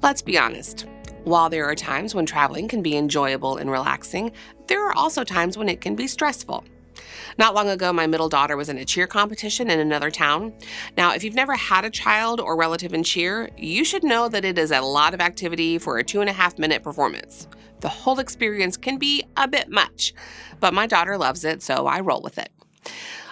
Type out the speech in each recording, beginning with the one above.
Let's be honest. While there are times when traveling can be enjoyable and relaxing, there are also times when it can be stressful. Not long ago, my middle daughter was in a cheer competition in another town. Now, if you've never had a child or relative in cheer, you should know that it is a lot of activity for a 2.5-minute performance. The whole experience can be a bit much, but my daughter loves it, so I roll with it.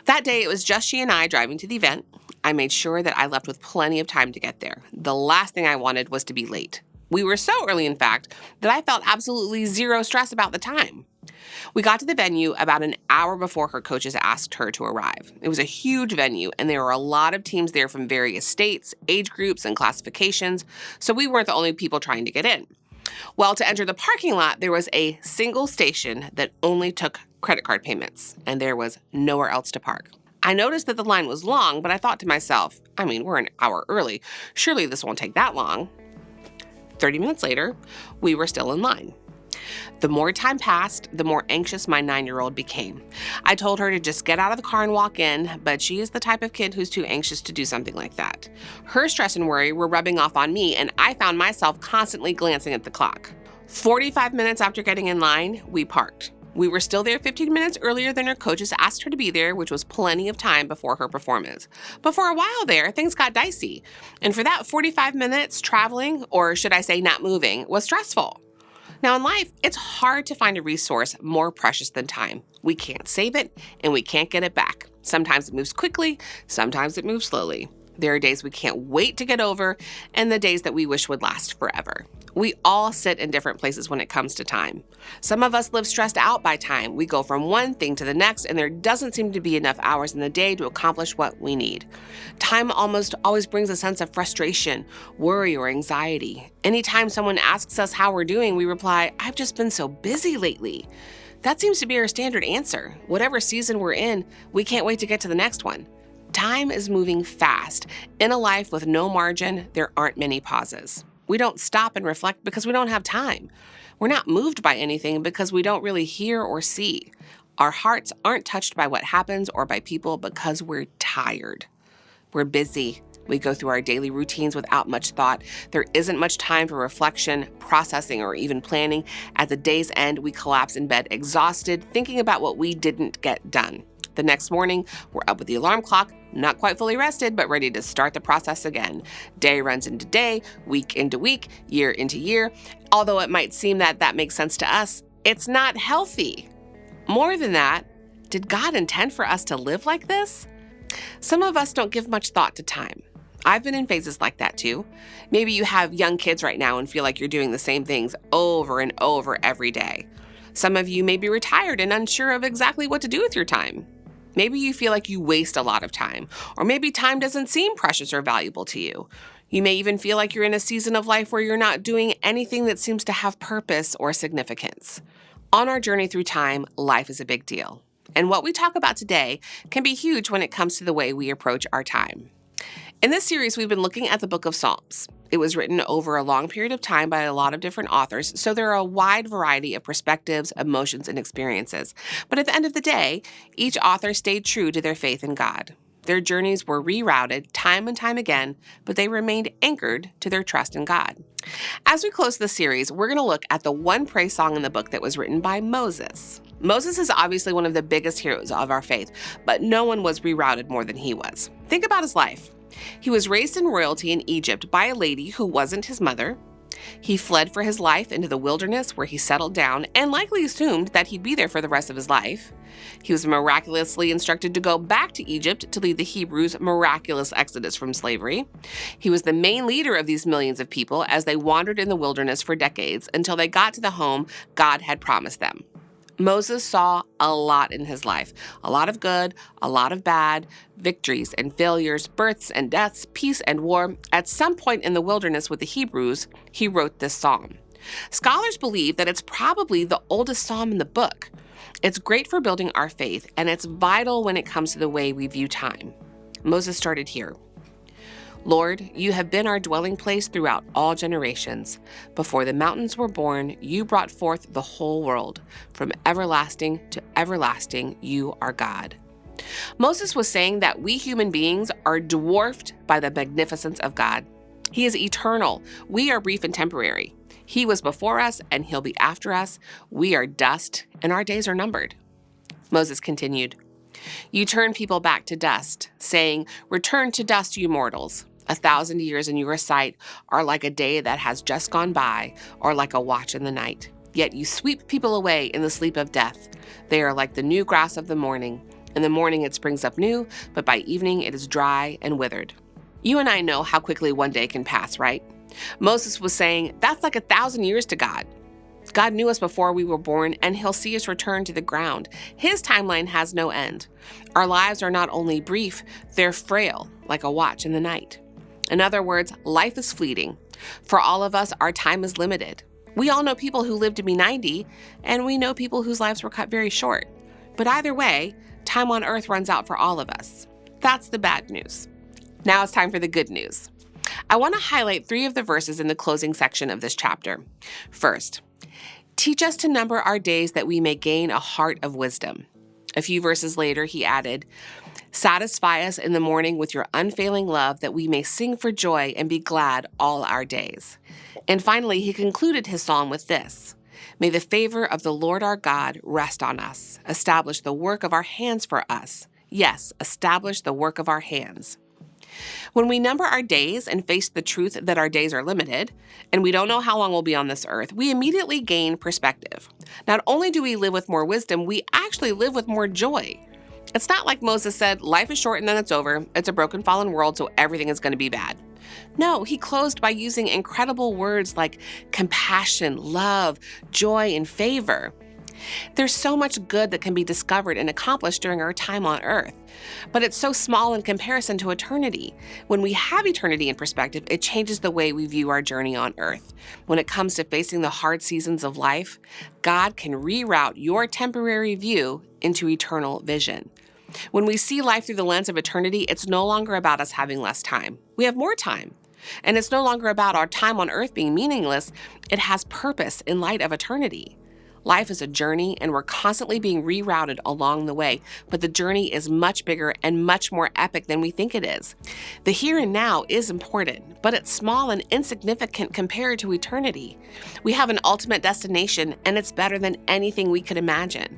That day, it was just she and I driving to the event. I made sure that I left with plenty of time to get there. The last thing I wanted was to be late. We were so early, in fact, that I felt absolutely zero stress about the time. We got to the venue about an hour before her coaches asked her to arrive. It was a huge venue, and there were a lot of teams there from various states, age groups, and classifications, so we weren't the only people trying to get in. Well, to enter the parking lot, there was a single station that only took credit card payments, and there was nowhere else to park. I noticed that the line was long, but I thought to myself, we're an hour early. Surely this won't take that long. 30 minutes later, we were still in line. The more time passed, the more anxious my 9-year-old became. I told her to just get out of the car and walk in, but she is the type of kid who's too anxious to do something like that. Her stress and worry were rubbing off on me, and I found myself constantly glancing at the clock. 45 minutes after getting in line, we parked. We were still there 15 minutes earlier than her coaches asked her to be there, which was plenty of time before her performance. But for a while there, things got dicey. And for that 45 minutes, traveling, or should I say not moving, was stressful. Now in life, it's hard to find a resource more precious than time. We can't save it, and we can't get it back. Sometimes it moves quickly, sometimes it moves slowly. There are days we can't wait to get over, and the days that we wish would last forever. We all sit in different places when it comes to time. Some of us live stressed out by time. We go from one thing to the next, and there doesn't seem to be enough hours in the day to accomplish what we need. Time almost always brings a sense of frustration, worry, or anxiety. Anytime someone asks us how we're doing, we reply, "I've just been so busy lately." That seems to be our standard answer. Whatever season we're in, we can't wait to get to the next one. Time is moving fast. In a life with no margin, there aren't many pauses. We don't stop and reflect because we don't have time. We're not moved by anything because we don't really hear or see. Our hearts aren't touched by what happens or by people because we're tired. We're busy. We go through our daily routines without much thought. There isn't much time for reflection, processing, or even planning. At the day's end, we collapse in bed exhausted, thinking about what we didn't get done. The next morning, we're up with the alarm clock, not quite fully rested, but ready to start the process again. Day runs into day, week into week, year into year. Although it might seem that that makes sense to us, it's not healthy. More than that, did God intend for us to live like this? Some of us don't give much thought to time. I've been in phases like that too. Maybe you have young kids right now and feel like you're doing the same things over and over every day. Some of you may be retired and unsure of exactly what to do with your time. Maybe you feel like you waste a lot of time, or maybe time doesn't seem precious or valuable to you. You may even feel like you're in a season of life where you're not doing anything that seems to have purpose or significance. On our journey through time, life is a big deal. And what we talk about today can be huge when it comes to the way we approach our time. In this series, we've been looking at the book of Psalms. It was written over a long period of time by a lot of different authors, so there are a wide variety of perspectives, emotions, and experiences. But at the end of the day, each author stayed true to their faith in God. Their journeys were rerouted time and time again, but they remained anchored to their trust in God. As we close the series, we're going to look at the one praise song in the book that was written by Moses. Moses is obviously one of the biggest heroes of our faith, but no one was rerouted more than he was. Think about his life. He was raised in royalty in Egypt by a lady who wasn't his mother. He fled for his life into the wilderness where he settled down and likely assumed that he'd be there for the rest of his life. He was miraculously instructed to go back to Egypt to lead the Hebrews' miraculous exodus from slavery. He was the main leader of these millions of people as they wandered in the wilderness for decades until they got to the home God had promised them. Moses saw a lot in his life, a lot of good, a lot of bad, victories and failures, births and deaths, peace and war. At some point in the wilderness with the Hebrews, he wrote this psalm. Scholars believe that it's probably the oldest psalm in the book. It's great for building our faith, and it's vital when it comes to the way we view time. Moses started here. Lord, you have been our dwelling place throughout all generations. Before the mountains were born, you brought forth the whole world. From everlasting to everlasting, you are God. Moses was saying that we human beings are dwarfed by the magnificence of God. He is eternal. We are brief and temporary. He was before us and he'll be after us. We are dust and our days are numbered. Moses continued, "You turn people back to dust, saying, 'Return to dust, you mortals.' 1,000 years in your sight are like a day that has just gone by, or like a watch in the night. Yet you sweep people away in the sleep of death. They are like the new grass of the morning. In the morning it springs up new, but by evening it is dry and withered." You and I know how quickly one day can pass, right? Moses was saying, that's like 1,000 years to God. God knew us before we were born, and he'll see us return to the ground. His timeline has no end. Our lives are not only brief, they're frail, like a watch in the night. In other words, life is fleeting. For all of us, our time is limited. We all know people who lived to be 90, and we know people whose lives were cut very short. But either way, time on earth runs out for all of us. That's the bad news. Now it's time for the good news. I want to highlight 3 of the verses in the closing section of this chapter. First, teach us to number our days that we may gain a heart of wisdom. A few verses later, he added, satisfy us in the morning with your unfailing love that we may sing for joy and be glad all our days. And finally, he concluded his psalm with this, may the favor of the Lord our God rest on us. Establish the work of our hands for us. Yes, establish the work of our hands. When we number our days and face the truth that our days are limited, and we don't know how long we'll be on this earth, we immediately gain perspective. Not only do we live with more wisdom, we actually live with more joy. It's not like Moses said, life is short and then it's over. It's a broken, fallen world, so everything is going to be bad. No, he closed by using incredible words like compassion, love, joy, and favor. There's so much good that can be discovered and accomplished during our time on earth, but it's so small in comparison to eternity. When we have eternity in perspective, it changes the way we view our journey on earth. When it comes to facing the hard seasons of life, God can reroute your temporary view into eternal vision. When we see life through the lens of eternity, it's no longer about us having less time. We have more time. And it's no longer about our time on earth being meaningless. It has purpose in light of eternity. Life is a journey, and we're constantly being rerouted along the way, but the journey is much bigger and much more epic than we think it is. The here and now is important, but it's small and insignificant compared to eternity. We have an ultimate destination, and it's better than anything we could imagine.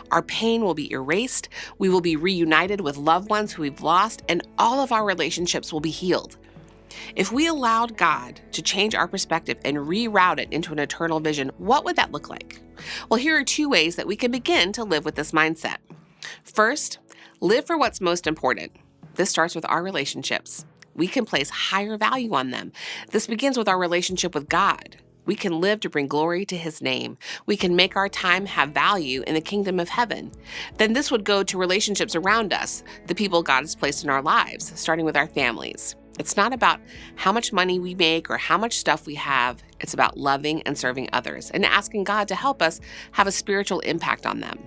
Our pain will be erased, we will be reunited with loved ones who we've lost, and all of our relationships will be healed. If we allowed God to change our perspective and reroute it into an eternal vision, what would that look like? Well, here are 2 ways that we can begin to live with this mindset. First, live for what's most important. This starts with our relationships. We can place higher value on them. This begins with our relationship with God. We can live to bring glory to his name. We can make our time have value in the kingdom of heaven. Then this would go to relationships around us, the people God has placed in our lives, starting with our families. It's not about how much money we make or how much stuff we have. It's about loving and serving others and asking God to help us have a spiritual impact on them.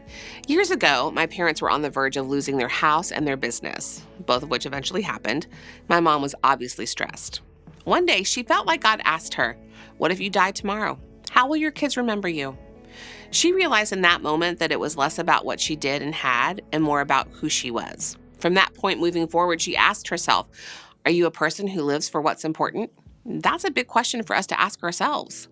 Years ago, my parents were on the verge of losing their house and their business, both of which eventually happened. My mom was obviously stressed. One day, she felt like God asked her, "What if you die tomorrow? How will your kids remember you?" She realized in that moment that it was less about what she did and had and more about who she was. From that point moving forward, she asked herself, are you a person who lives for what's important? That's a big question for us to ask ourselves.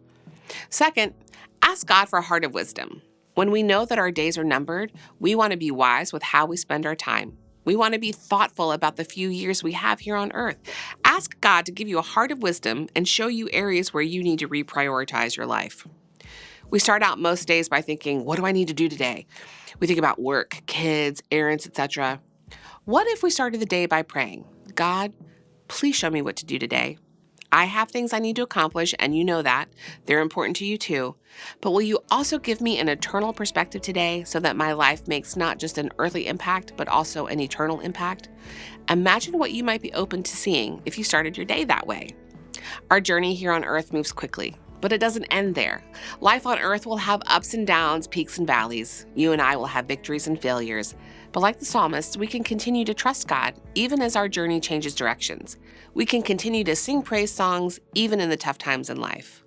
Second, ask God for a heart of wisdom. When we know that our days are numbered, we want to be wise with how we spend our time. We want to be thoughtful about the few years we have here on earth. Ask God to give you a heart of wisdom and show you areas where you need to reprioritize your life. We start out most days by thinking, what do I need to do today? We think about work, kids, errands, etc. What if we started the day by praying, God, please show me what to do today. I have things I need to accomplish, and you know that. They're important to you too. But will you also give me an eternal perspective today so that my life makes not just an earthly impact, but also an eternal impact? Imagine what you might be open to seeing if you started your day that way. Our journey here on earth moves quickly, but it doesn't end there. Life on earth will have ups and downs, peaks and valleys. You and I will have victories and failures. But like the psalmist, we can continue to trust God even as our journey changes directions. We can continue to sing praise songs even in the tough times in life.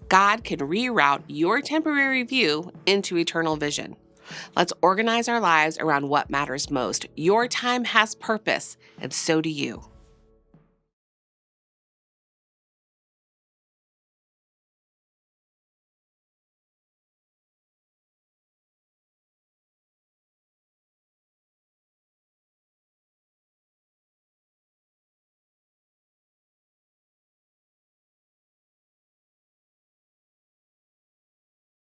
God can reroute your temporary view into eternal vision. Let's organize our lives around what matters most. Your time has purpose, and so do you.